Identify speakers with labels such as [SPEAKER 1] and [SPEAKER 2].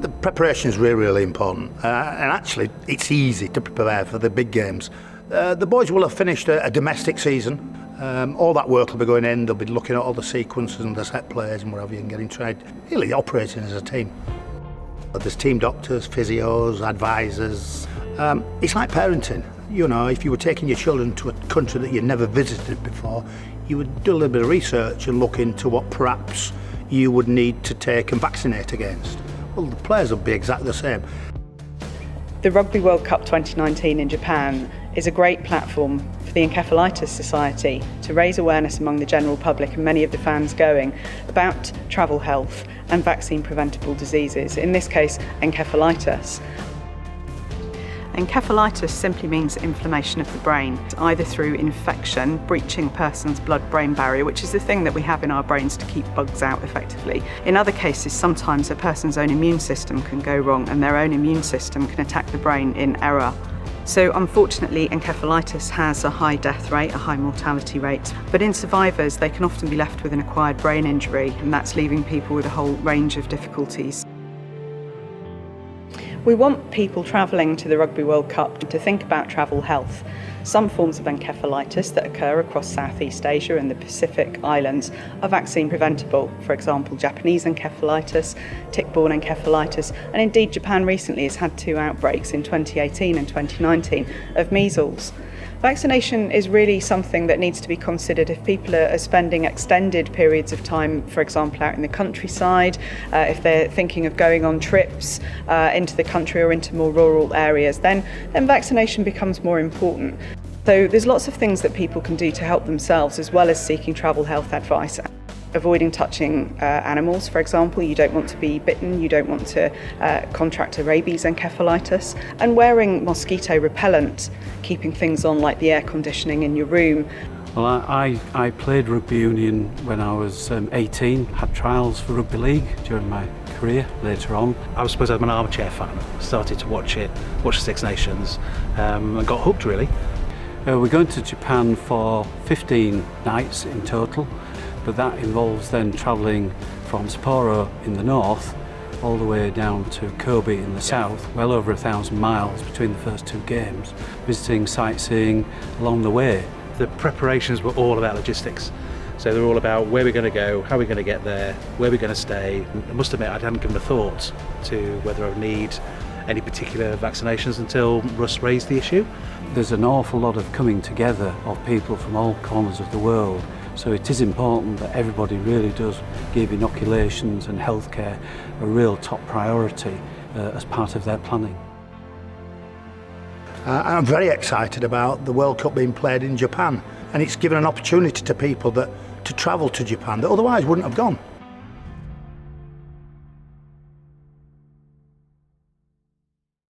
[SPEAKER 1] The preparation is really, really important, and actually it's easy to prepare for the big games. The boys will have finished a domestic season. All that work will be going in. They'll be looking at all the sequences and the set plays and whatever, and getting trained, really operating as a team. There's team doctors, physios, advisors. It's like parenting. You know, if you were taking your children to a country that you'd never visited before, you would do a little bit of research and look into what perhaps you would need to take and vaccinate against. Well, the players will be exactly the same.
[SPEAKER 2] The Rugby World Cup 2019 in Japan is a great platform for the Encephalitis Society to raise awareness among the general public and many of the fans going about travel health and vaccine preventable diseases, in this case encephalitis. Encephalitis simply means inflammation of the brain, either through infection, breaching a person's blood-brain barrier, which is the thing that we have in our brains to keep bugs out effectively. In other cases, sometimes a person's own immune system can go wrong and their own immune system can attack the brain in error. So unfortunately, encephalitis has a high death rate, a high mortality rate, but in survivors they can often be left with an acquired brain injury, and that's leaving people with a whole range of difficulties. We want people travelling to the Rugby World Cup to think about travel health. Some forms of encephalitis that occur across Southeast Asia and the Pacific Islands are vaccine preventable. For example, Japanese encephalitis, tick-borne encephalitis, and indeed Japan recently has had 2 outbreaks in 2018 and 2019 of measles. Vaccination is really something that needs to be considered if people are spending extended periods of time, for example, out in the countryside, if they're thinking of going on trips into the country or into more rural areas, then vaccination becomes more important. So there's lots of things that people can do to help themselves as well as seeking travel health advice. Avoiding touching animals, for example. You don't want to be bitten, you don't want to contract a rabies encephalitis, and wearing mosquito repellent, keeping things on like the air conditioning in your room.
[SPEAKER 3] Well, I played rugby union when I was 18, had trials for rugby league during my career later on.
[SPEAKER 4] I suppose I'm an armchair fan, started to watch the Six Nations, and got hooked really.
[SPEAKER 3] We're going to Japan for 15 nights in total. But that involves then travelling from Sapporo in the north all the way down to Kobe in the south, well over 1,000 miles between the first 2 games, visiting, sightseeing along the way.
[SPEAKER 4] The preparations were all about logistics. So they're all about where we're going to go, how we're going to get there, where we're going to stay. I must admit I hadn't given a thought to whether I would need any particular vaccinations until Russ raised the issue.
[SPEAKER 3] There's an awful lot of coming together of people from all corners of the world. So it is important that everybody really does give inoculations and healthcare a real top priority as part of their planning.
[SPEAKER 1] I'm very excited about the World Cup being played in Japan, and it's given an opportunity to people to travel to Japan that otherwise wouldn't have gone.